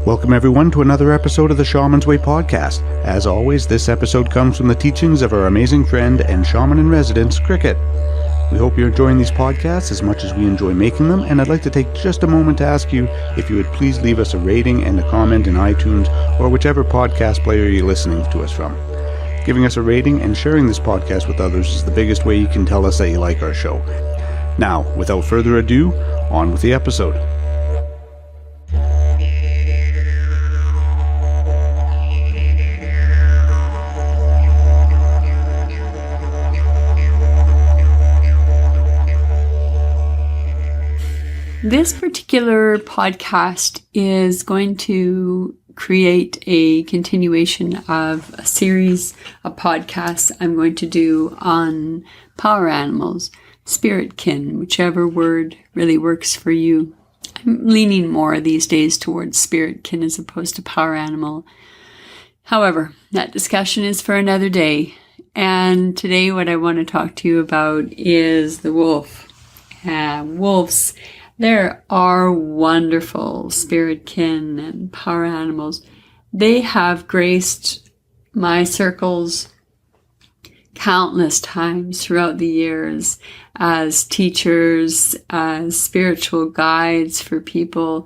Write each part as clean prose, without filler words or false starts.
Welcome everyone to another episode of the Shaman's Way podcast. As always, this episode comes from the teachings of our amazing friend and shaman in residence, Kriket. We hope you're enjoying these podcasts as much as we enjoy making them, and I'd like to take just a moment to ask you if you would please leave us a rating and a comment in iTunes or whichever podcast player you're listening to us from. Giving us a rating and sharing this podcast with others is the biggest way you can tell us that you like our show. Now, without further ado, on with the episode. This particular podcast is going to create a continuation of a series of podcasts I'm going to do on power animals, spirit kin, whichever word really works for you. I'm leaning more these days towards spirit kin as opposed to power animal. However, that discussion is for another day. And today what I want to talk to you about is the wolf. Wolves. There are wonderful spirit kin and power animals. They have graced my circles countless times throughout the years as teachers, as spiritual guides for people,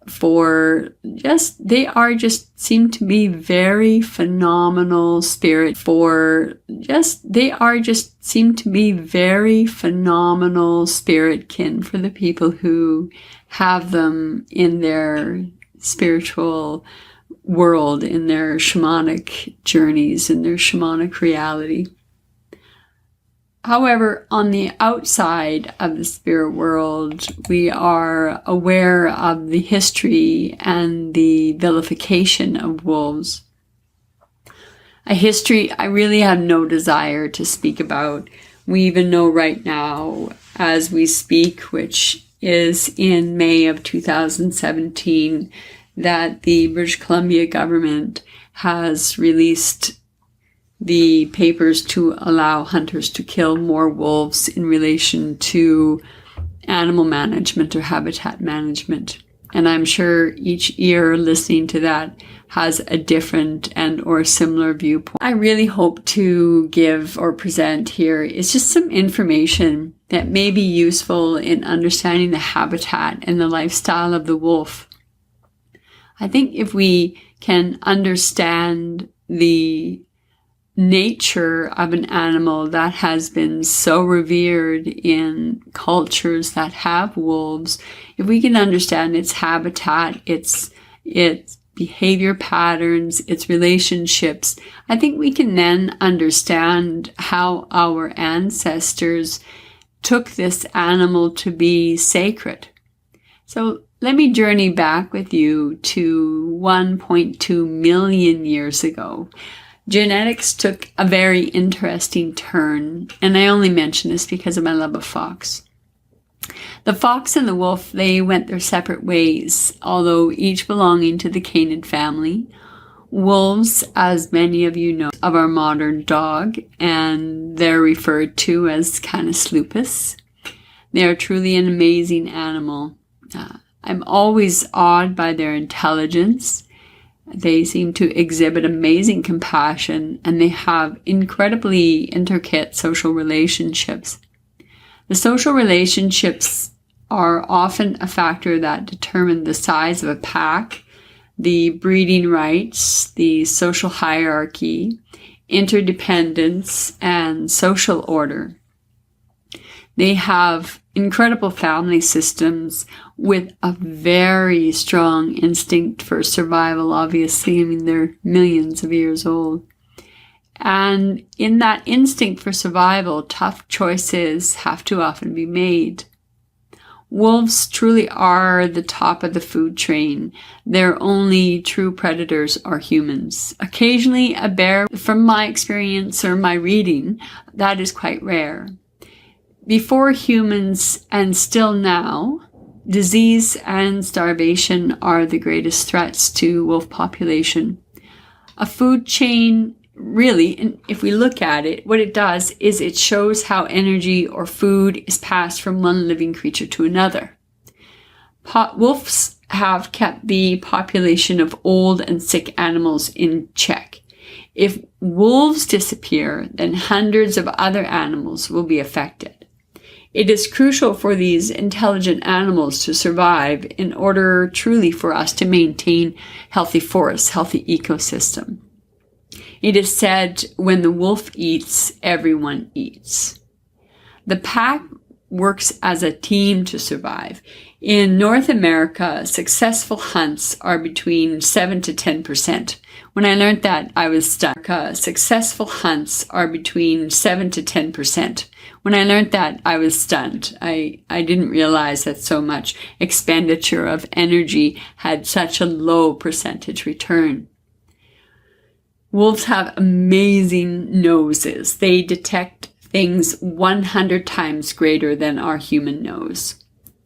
seem to be very phenomenal spirit kin for the people who have them in their spiritual world, in their shamanic journeys, in their shamanic reality. However, on the outside of the spirit world, we are aware of the history and the vilification of wolves. A history I really have no desire to speak about. We even know right now, as we speak, which is in May of 2017, that the British Columbia government has released the papers to allow hunters to kill more wolves in relation to animal management or habitat management. And I'm sure each ear listening to that has a different and or similar viewpoint. I really hope to give or present here is just some information that may be useful in understanding the habitat and the lifestyle of the wolf. I think if we can understand the nature of an animal that has been so revered in cultures that have wolves, if we can understand its habitat, its behavior patterns, its relationships, I think we can then understand how our ancestors took this animal to be sacred. So let me journey back with you to 1.2 million years ago. Genetics took a very interesting turn, and I only mention this because of my love of fox. The fox and the wolf, they went their separate ways, although each belonging to the canid family. Wolves, as many of you know, of our modern dog, and they're referred to as Canis lupus. They are truly an amazing animal. I'm always awed by their intelligence. They seem to exhibit amazing compassion, and they have incredibly intricate social relationships. The social relationships are often a factor that determine the size of a pack, the breeding rights, the social hierarchy, interdependence, and social order. They have incredible family systems with a very strong instinct for survival, obviously. I mean, they're millions of years old. And in that instinct for survival, tough choices have to often be made. Wolves truly are the top of the food chain. Their only true predators are humans. Occasionally a bear, from my experience or my reading, that is quite rare. Before humans, and still now, disease and starvation are the greatest threats to wolf population. A food chain, really, and if we look at it, what it does is it shows how energy or food is passed from one living creature to another. Wolves have kept the population of old and sick animals in check. If wolves disappear, then hundreds of other animals will be affected. It is crucial for these intelligent animals to survive in order truly for us to maintain healthy forests, healthy ecosystem. It is said, when the wolf eats, everyone eats. The pack works as a team to survive. In North America, successful hunts are between 7 to 10%. When I learned that, I was stunned. Successful hunts are between 7 to 10%. When I learned that, I was stunned. I didn't realize that so much expenditure of energy had such a low percentage return. Wolves have amazing noses. They detect things 100 times greater than our human nose.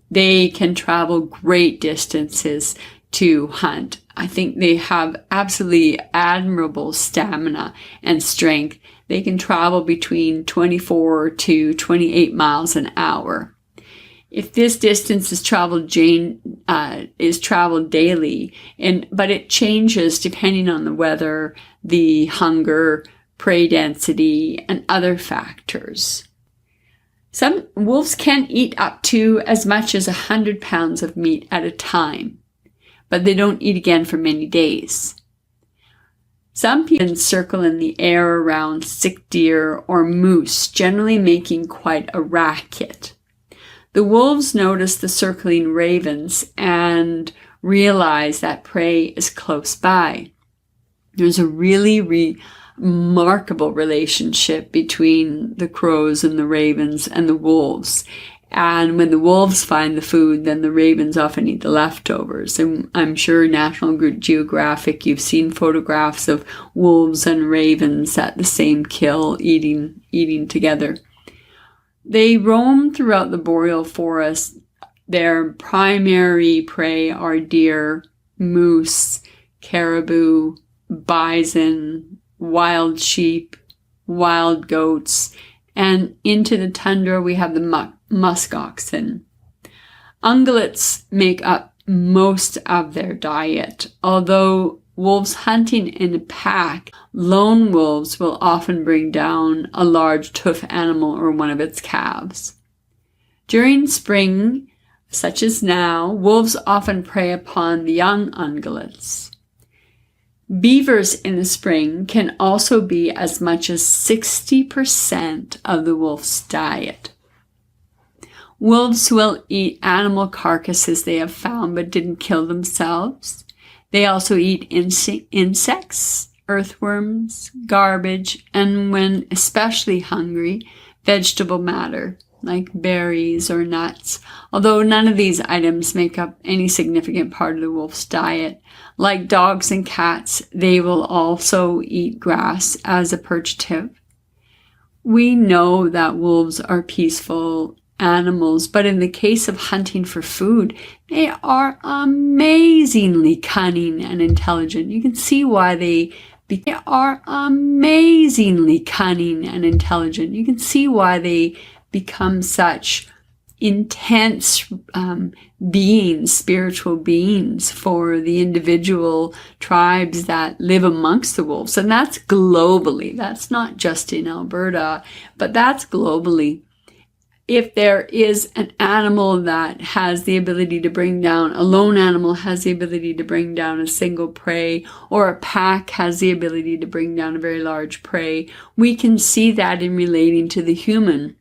They can travel great distances to hunt. I think they have absolutely admirable stamina and strength. They can travel between 24 to 28 miles an hour. If this distance is traveled daily, but it changes depending on the weather, the hunger, prey density, and other factors. Some wolves can eat up to as much as 100 pounds of meat at a time, but they don't eat again for many days. Some people circle in the air around sick deer or moose, generally making quite a racket. The wolves notice the circling ravens and realize that prey is close by. There's a really remarkable relationship between the crows and the ravens and the wolves. And when the wolves find the food, then the ravens often eat the leftovers. And I'm sure National Geographic, you've seen photographs of wolves and ravens at the same kill eating together. They roam throughout the boreal forest. Their primary prey are deer, moose, caribou, bison, wild sheep, wild goats, and into the tundra we have the musk oxen. Ungulates make up most of their diet. Although wolves hunting in a pack, lone wolves will often bring down a large tough animal or one of its calves. During spring, such as now, wolves often prey upon the young ungulates. Beavers in the spring can also be as much as 60% of the wolf's diet. Wolves will eat animal carcasses they have found but didn't kill themselves. They also eat insects, earthworms, garbage, and when especially hungry, vegetable matter like berries or nuts, although none of these items make up any significant part of the wolf's diet. Like dogs and cats, they will also eat grass as a purgative. We know that wolves are peaceful animals, but in the case of hunting for food, they are amazingly cunning and intelligent. You can see why they are amazingly cunning and intelligent. You can see why they become such intense beings, spiritual beings for the individual tribes that live amongst the wolves. And that's globally. That's not just in Alberta, but that's globally. If there is an animal that has the ability to bring down, a lone animal has the ability to bring down a single prey, or a pack has the ability to bring down a very large prey, we can see that in relating to the human.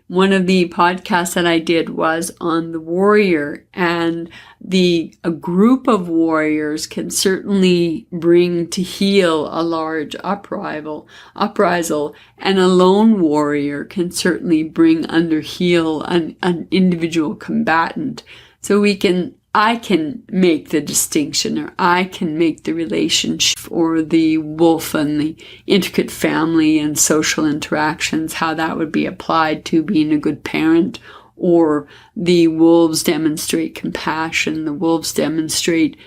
One of the podcasts that I did was on the warrior, and a group of warriors can certainly bring to heel a large uprisal, and a lone warrior can certainly bring under heel an individual combatant. So I can make the distinction, or I can make the relationship, or the wolf and the intricate family and social interactions, how that would be applied to being a good parent. Or the wolves demonstrate compassion, the wolves demonstrate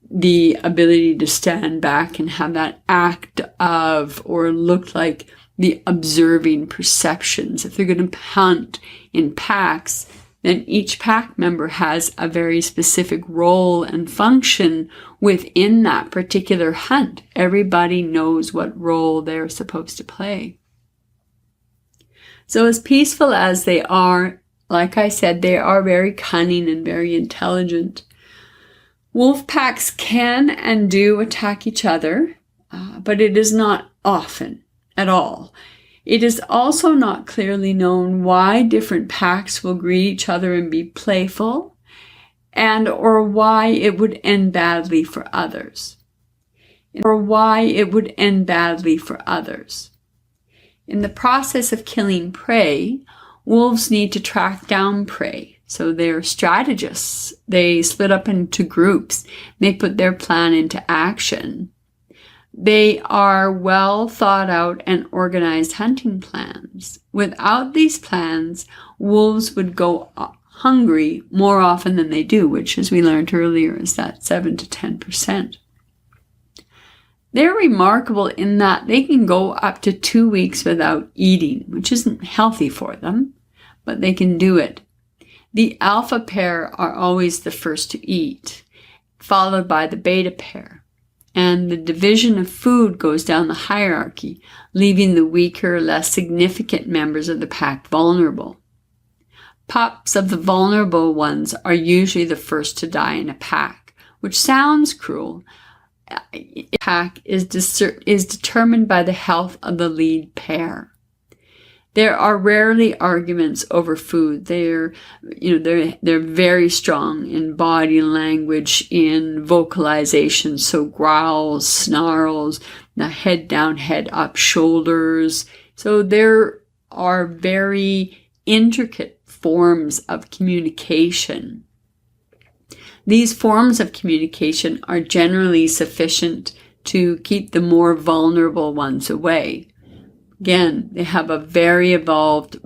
the ability to stand back and have that act of, or look like the observing perceptions. If they're going to hunt in packs, then each pack member has a very specific role and function within that particular hunt. Everybody knows what role they're supposed to play. So as peaceful as they are, like I said, they are very cunning and very intelligent. Wolf packs can and do attack each other, but it is not often at all. It is also not clearly known why different packs will greet each other and be playful, and or why it would end badly for others. In the process of killing prey, wolves need to track down prey. So they're strategists. They split up into groups. They put their plan into action. They are well thought out and organized hunting plans. Without these plans, wolves would go hungry more often than they do, which, as we learned earlier, is that 7 to 10%. They're remarkable in that they can go up to 2 weeks without eating, which isn't healthy for them, but they can do it. The alpha pair are always the first to eat, followed by the beta pair. And the division of food goes down the hierarchy, leaving the weaker, less significant members of the pack vulnerable. Pups of the vulnerable ones are usually the first to die in a pack, which sounds cruel. A pack is determined by the health of the lead pair. There are rarely arguments over food. They're very strong in body language, in vocalization. So growls, snarls, the head down, head up, shoulders. So there are very intricate forms of communication. These forms of communication are generally sufficient to keep the more vulnerable ones away. Again, they have a very evolved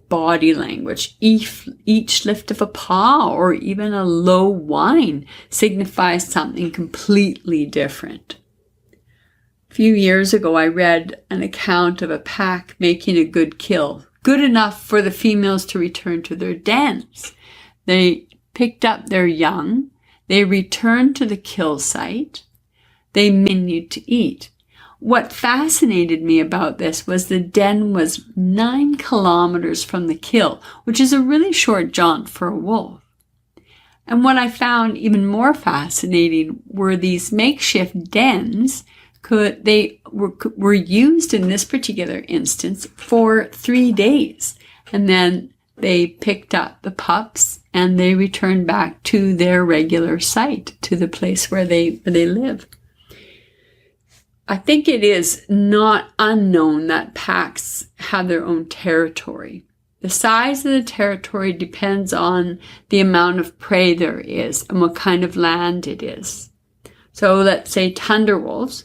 body language. Each lift of a paw or even a low whine signifies something completely different. A few years ago, I read an account of a pack making a good kill, good enough for the females to return to their dens. They picked up their young, they returned to the kill site, they continued to eat. What fascinated me about this was the den was 9 kilometers from the kill, which is a really short jaunt for a wolf. And what I found even more fascinating were these makeshift dens. They were used in this particular instance for 3 days. And then they picked up the pups and they returned back to their regular site, to the place where they live. I think it is not unknown that packs have their own territory. The size of the territory depends on the amount of prey there is and what kind of land it is. So let's say tundra wolves,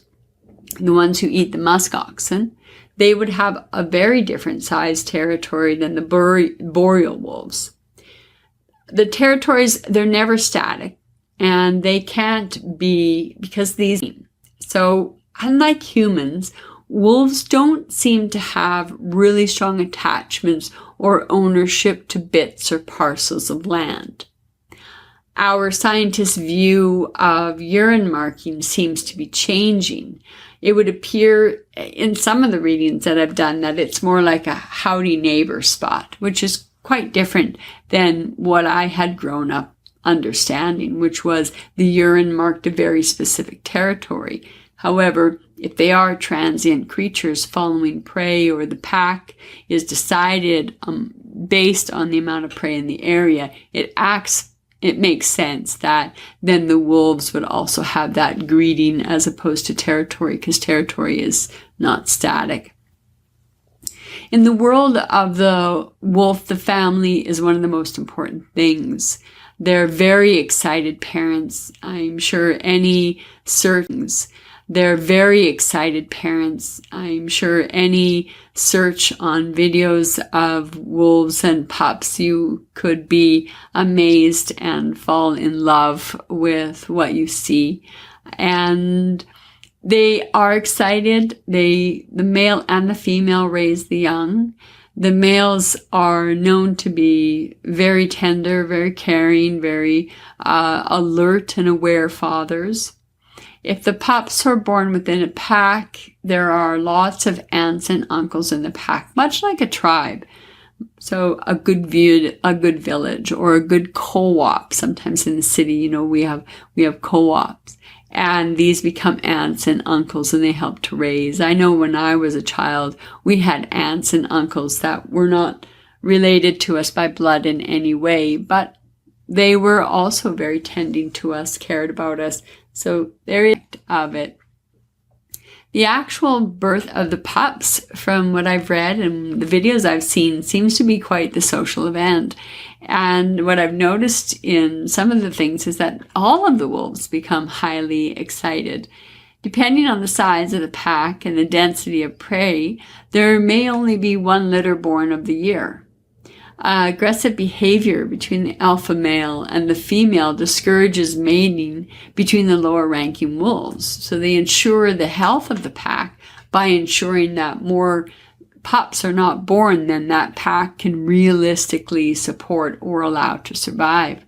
the ones who eat the musk oxen, they would have a very different size territory than the boreal wolves. The territories, they're never static, and they can't be because so unlike humans, wolves don't seem to have really strong attachments or ownership to bits or parcels of land. Our scientists' view of urine marking seems to be changing. It would appear in some of the readings that I've done that it's more like a howdy neighbor spot, which is quite different than what I had grown up understanding, which was the urine marked a very specific territory. However, if they are transient creatures following prey or the pack is decided based on the amount of prey in the area, it makes sense that then the wolves would also have that greeting as opposed to territory, because territory is not static. In the world of the wolf, the family is one of the most important things. They're very excited parents. I'm sure any search on videos of wolves and pups, you could be amazed and fall in love with what you see. And they are excited. The male and the female raise the young. The males are known to be very tender, very caring, very alert and aware fathers. If the pups are born within a pack, there are lots of aunts and uncles in the pack, much like a tribe. So a good village or a good co-op. Sometimes in the city, we have co-ops. And these become aunts and uncles, and they help to raise. I know when I was a child, we had aunts and uncles that were not related to us by blood in any way, but they were also very tending to us, cared about us. So there is of it. The actual birth of the pups, from what I've read and the videos I've seen, seems to be quite the social event. And what I've noticed in some of the things is that all of the wolves become highly excited. Depending on the size of the pack and the density of prey, there may only be one litter born of the year. Aggressive behavior between the alpha male and the female discourages mating between the lower ranking wolves. So they ensure the health of the pack by ensuring that more pups are not born than that pack can realistically support or allow to survive.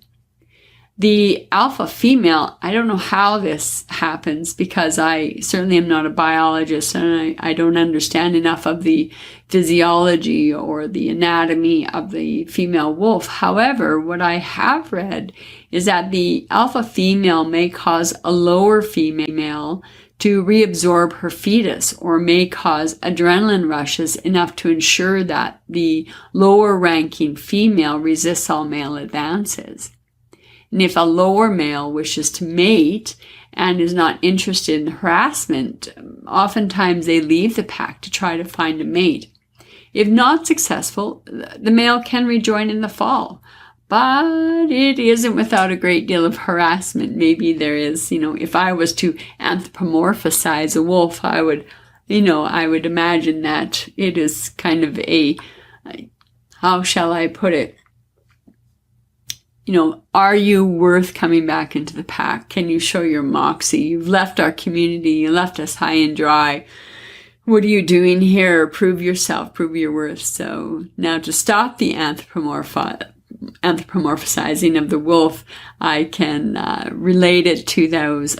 The alpha female, I don't know how this happens because I certainly am not a biologist and I don't understand enough of the physiology or the anatomy of the female wolf. However, what I have read is that the alpha female may cause a lower female to reabsorb her fetus or may cause adrenaline rushes enough to ensure that the lower ranking female resists all male advances. And if a lower male wishes to mate and is not interested in harassment, oftentimes they leave the pack to try to find a mate. If not successful, the male can rejoin in the fall. But it isn't without a great deal of harassment. Maybe there is, if I was to anthropomorphize a wolf, I would imagine that it is kind of how shall I put it? Are you worth coming back into the pack? Can you show your moxie? You've left our community. You left us high and dry. What are you doing here? Prove yourself. Prove your worth. So now to stop the anthropomorphizing of the wolf, I can relate it to those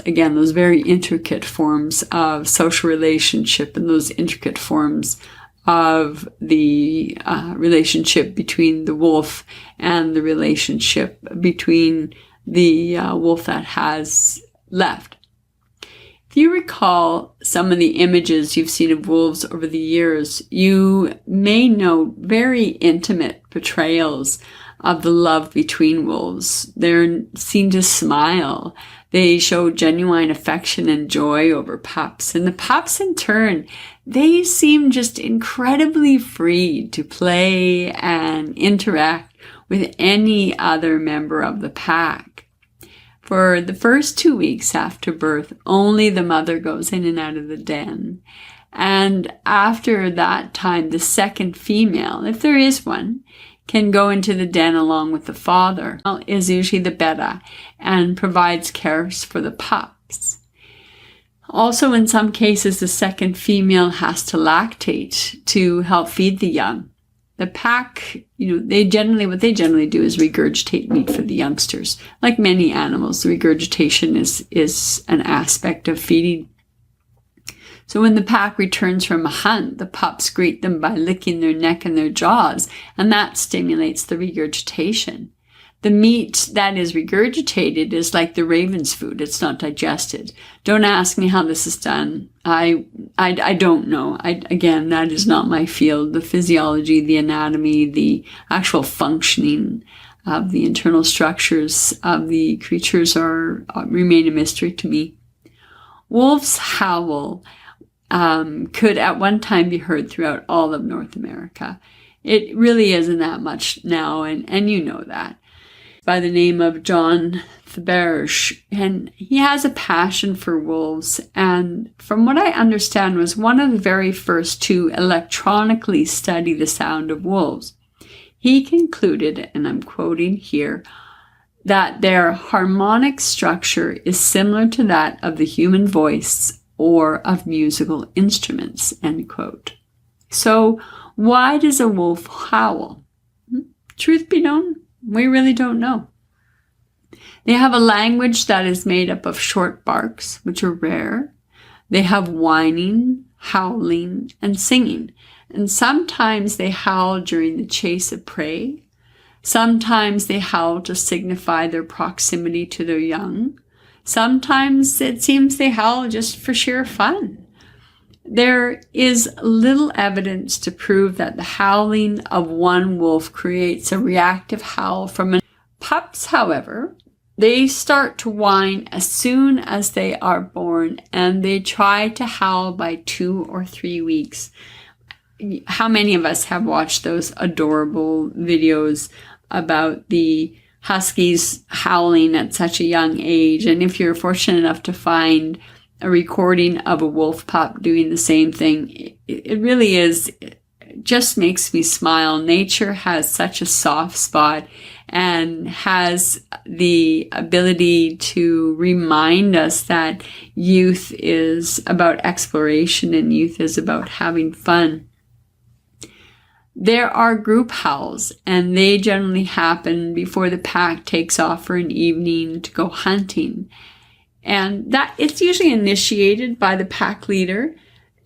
those very intricate forms of social relationship and those intricate forms of the relationship between the wolf and the relationship between the wolf that has left. If you recall some of the images you've seen of wolves over the years, you may note very intimate portrayals of the love between wolves. They're seen to smile. They show genuine affection and joy over pups. And the pups, in turn, they seem just incredibly free to play and interact with any other member of the pack. For the first 2 weeks after birth, only the mother goes in and out of the den. And after that time, the second female, if there is one, can go into the den along with the father, is usually the beta, and provides care for the pups. Also, in some cases, the second female has to lactate to help feed the young. The pack, what they generally do is regurgitate meat for the youngsters. Like many animals, the regurgitation is an aspect of feeding. So when the pack returns from a hunt, the pups greet them by licking their neck and their jaws, and that stimulates the regurgitation. The meat that is regurgitated is like the raven's food. It's not digested. Don't ask me how this is done. I don't know. Again, that is not my field. The physiology, the anatomy, the actual functioning of the internal structures of the creatures remain a mystery to me. Wolves howl could at one time be heard throughout all of North America. It really isn't that much now, and you know that. By the name of John Theberge, and he has a passion for wolves, and from what I understand was one of the very first to electronically study the sound of wolves. He concluded, and I'm quoting here, that their harmonic structure is similar to that of the human voice, or of musical instruments, end quote. So why does a wolf howl? Truth be known, we really don't know. They have a language that is made up of short barks, which are rare. They have whining, howling, and singing. And sometimes they howl during the chase of prey. Sometimes they howl to signify their proximity to their young. Sometimes it seems they howl just for sheer fun. There is little evidence to prove that the howling of one wolf creates a reactive howl from another. Pups, however, they start to whine as soon as they are born, and they try to howl by 2 or 3 weeks. How many of us have watched those adorable videos about the huskies howling at such a young age? And if you're fortunate enough to find a recording of a wolf pup doing the same thing, it really is, it just makes me smile. Nature has such a soft spot and has the ability to remind us that youth is about exploration and youth is about having fun. There are group howls, and they generally happen before the pack takes off for an evening to go hunting. And that it's usually initiated by the pack leader.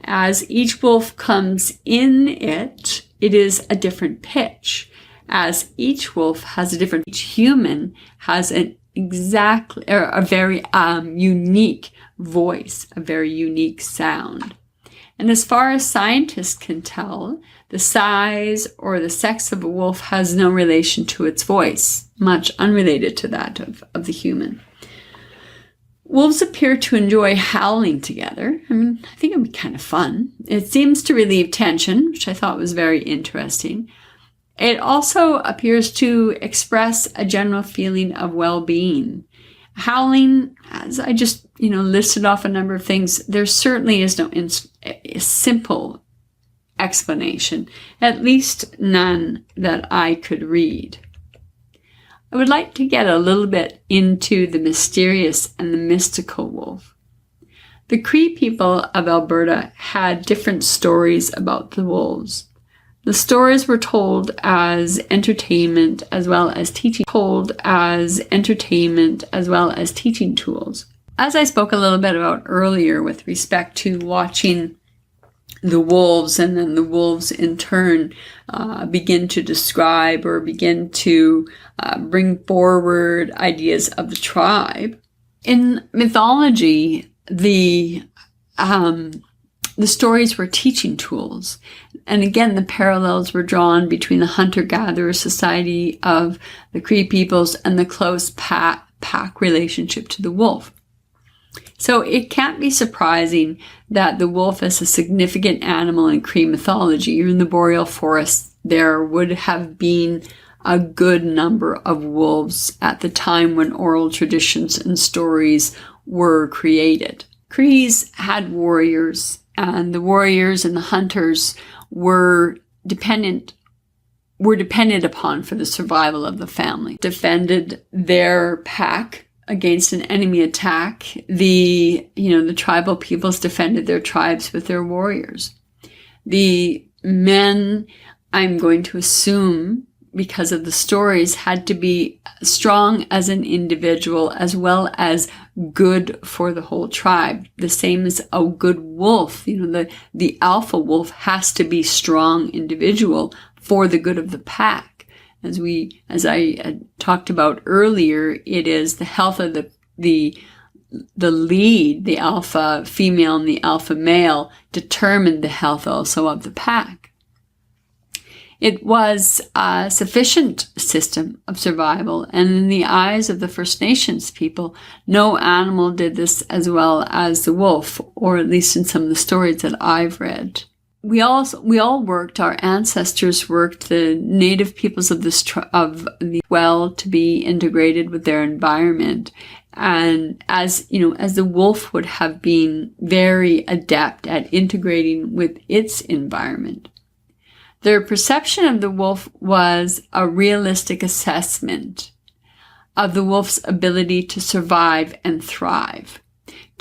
As each wolf comes in it is a different pitch. As each wolf has a different, each human has a very unique voice, a very unique sound. And as far as scientists can tell, the size or the sex of a wolf has no relation to its voice, much unrelated to that of the human. Wolves appear to enjoy howling together. I think it'd be kind of fun. It seems to relieve tension, which I thought was very interesting. It also appears to express a general feeling of well-being. Howling, as I just, listed off a number of things, there certainly is no simple explanation, at least none that I could read. I would like to get a little bit into the mysterious and the mystical wolf. The Cree people of Alberta had different stories about the wolves. The stories were told as entertainment as well as teaching tools. As I spoke a little bit about earlier with respect to watching the wolves, and then the wolves in turn begin to describe or begin to bring forward ideas of the tribe. In mythology, the stories were teaching tools. And again, the parallels were drawn between the hunter-gatherer society of the Cree peoples and the close pack relationship to the wolf. So it can't be surprising that the wolf is a significant animal in Cree mythology. In the boreal forests, there would have been a good number of wolves at the time when oral traditions and stories were created. Crees had warriors, and the warriors and the hunters were dependent upon for the survival of the family. Defended their pack against an enemy attack. The tribal peoples defended their tribes with their warriors. The men, I'm going to assume, because of the stories, had to be strong as an individual as well as good for the whole tribe. The same as a good wolf. The alpha wolf has to be strong individual for the good of the pack. As I talked about earlier, it is the health of the lead, the alpha female and the alpha male, determined the health also of the pack. It was a sufficient system of survival, and in the eyes of the First Nations people, no animal did this as well as the wolf, or at least in some of the stories that I've read. We all worked, our ancestors worked, the native peoples of to be integrated with their environment. And as the wolf would have been very adept at integrating with its environment. Their perception of the wolf was a realistic assessment of the wolf's ability to survive and thrive,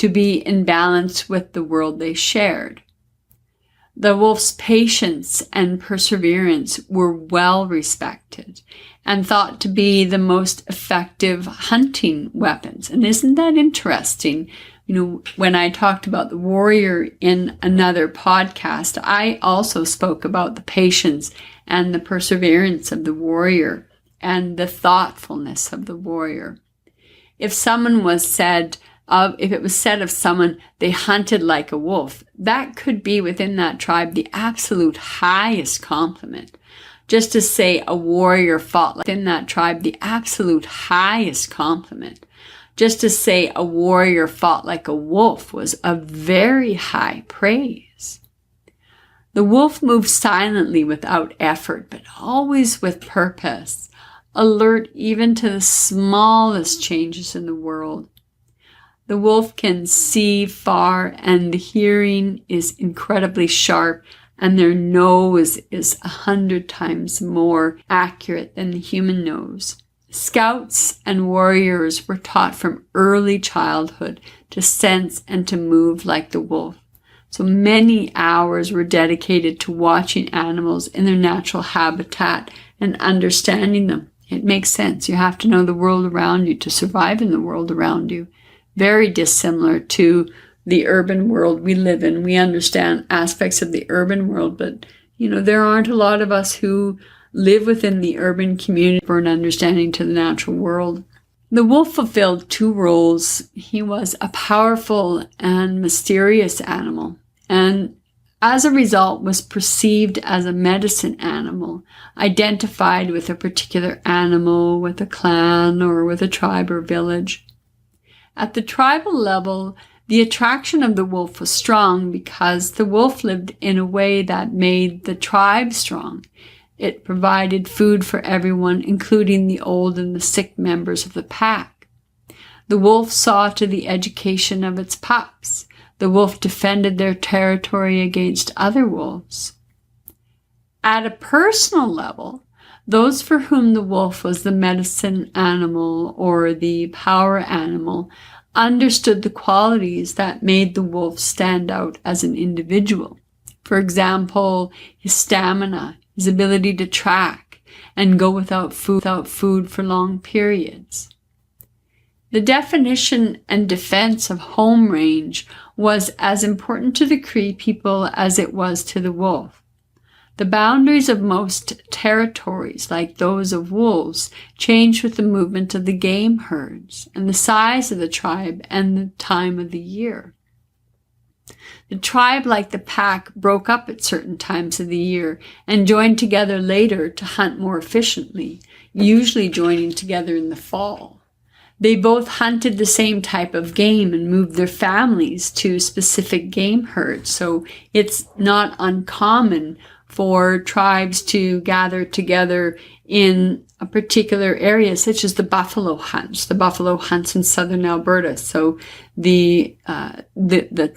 to be in balance with the world they shared. The wolf's patience and perseverance were well respected and thought to be the most effective hunting weapons. And isn't that interesting? When I talked about the warrior in another podcast, I also spoke about the patience and the perseverance of the warrior and the thoughtfulness of the warrior. If it was said of someone, they hunted like a wolf, that could be within that tribe the absolute highest compliment. Just to say a warrior fought within that tribe, the absolute highest compliment. Just to say a warrior fought like a wolf was a very high praise. The wolf moved silently without effort, but always with purpose, alert even to the smallest changes in the world. The wolf can see far, and the hearing is incredibly sharp, and their nose is 100 times more accurate than the human nose. Scouts and warriors were taught from early childhood to sense and to move like the wolf. So many hours were dedicated to watching animals in their natural habitat and understanding them. It makes sense. You have to know the world around you to survive in the world around you. Very dissimilar to the urban world we live in. We understand aspects of the urban world, but there aren't a lot of us who live within the urban community for an understanding to the natural world. The wolf fulfilled two roles. He was a powerful and mysterious animal, and as a result was perceived as a medicine animal, identified with a particular animal, with a clan, or with a tribe or village. At the tribal level, the attraction of the wolf was strong because the wolf lived in a way that made the tribe strong. It provided food for everyone, including the old and the sick members of the pack. The wolf saw to the education of its pups. The wolf defended their territory against other wolves. At a personal level, those for whom the wolf was the medicine animal or the power animal understood the qualities that made the wolf stand out as an individual. For example, his stamina, his ability to track and go without food for long periods. The definition and defense of home range was as important to the Cree people as it was to the wolf. The boundaries of most territories, like those of wolves, changed with the movement of the game herds and the size of the tribe and the time of the year. The tribe, like the pack, broke up at certain times of the year and joined together later to hunt more efficiently, usually joining together in the fall. They both hunted the same type of game and moved their families to specific game herds, so it's not uncommon for tribes to gather together in a particular area, such as the buffalo hunts. The buffalo hunts in southern Alberta. So the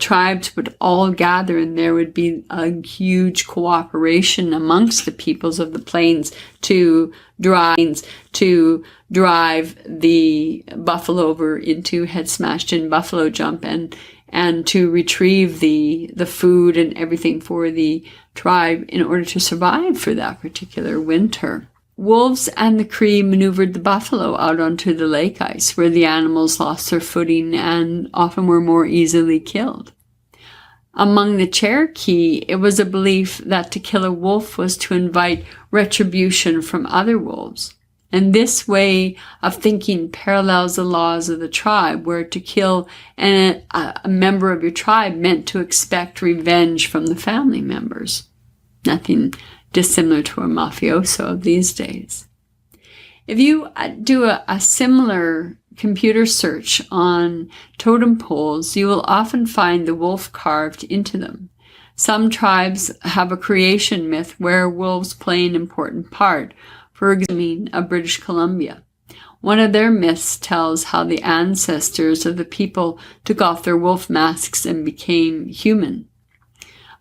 tribes would all gather, and there would be a huge cooperation amongst the peoples of the plains to drive the buffalo over into head smashed in buffalo jump and to retrieve the food and everything for the tribe in order to survive for that particular winter. Wolves and the Cree maneuvered the buffalo out onto the lake ice, where the animals lost their footing and often were more easily killed. Among the Cherokee, it was a belief that to kill a wolf was to invite retribution from other wolves. And this way of thinking parallels the laws of the tribe, where to kill a member of your tribe meant to expect revenge from the family members. Nothing dissimilar to a mafioso of these days. If you do a similar computer search on totem poles, you will often find the wolf carved into them. Some tribes have a creation myth where wolves play an important part. For example, of British Columbia. One of their myths tells how the ancestors of the people took off their wolf masks and became human.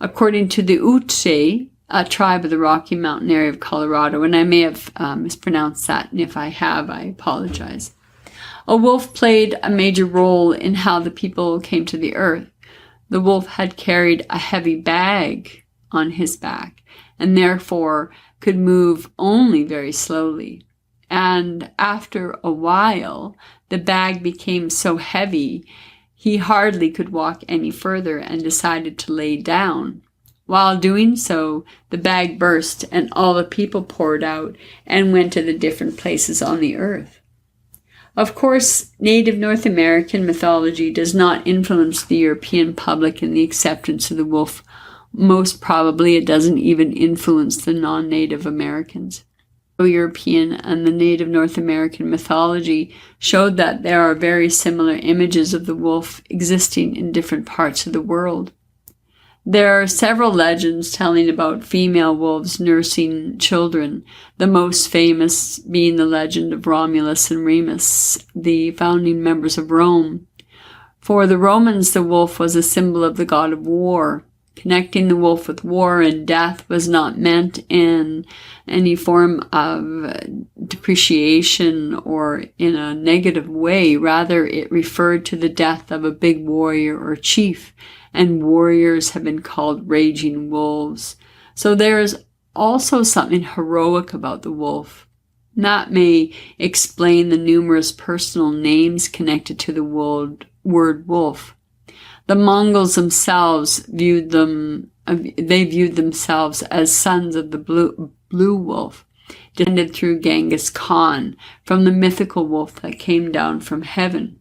According to the Ute, a tribe of the Rocky Mountain area of Colorado, and I may have mispronounced that, and if I have, I apologize. A wolf played a major role in how the people came to the earth. The wolf had carried a heavy bag on his back and therefore could move only very slowly. And after a while, the bag became so heavy, he hardly could walk any further and decided to lay down. While doing so, the bag burst and all the people poured out and went to the different places on the earth. Of course, native North American mythology does not influence the European public in the acceptance of the wolf. Most probably it doesn't even influence the non-Native Americans. The European and the native North American mythology showed that there are very similar images of the wolf existing in different parts of the world. There are several legends telling about female wolves nursing children, the most famous being the legend of Romulus and Remus, the founding members of Rome. For the Romans, the wolf was a symbol of the god of war. Connecting the wolf with war and death was not meant in any form of depreciation or in a negative way. Rather, it referred to the death of a big warrior or chief, and warriors have been called raging wolves. So there is also something heroic about the wolf. That may explain the numerous personal names connected to the word wolf. The Mongols themselves viewed themselves as sons of the blue wolf, descended through Genghis Khan from the mythical wolf that came down from heaven.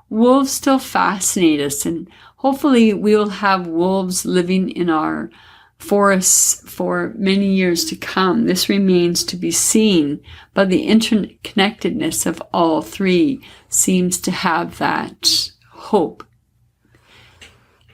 Wolves still fascinate us, and hopefully we will have wolves living in our forests for many years to come. This remains to be seen, but the interconnectedness of all three seems to have that hope.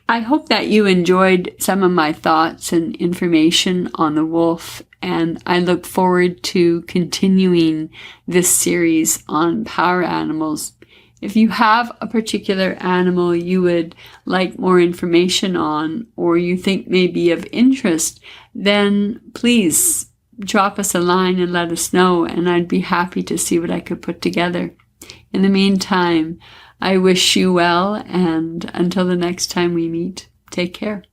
I hope that you enjoyed some of my thoughts and information on the wolf, and I look forward to continuing this series on power animals. If you have a particular animal you would like more information on, or you think may be of interest, then please drop us a line and let us know, and I'd be happy to see what I could put together. In the meantime, I wish you well, and until the next time we meet, take care.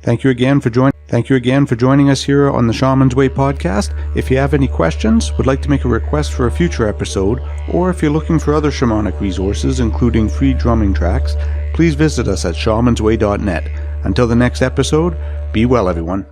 Thank you again for joining us here on the Shaman's Way podcast. If you have any questions, would like to make a request for a future episode, or if you're looking for other shamanic resources, including free drumming tracks, please visit us at shamansway.net. Until the next episode, be well, everyone.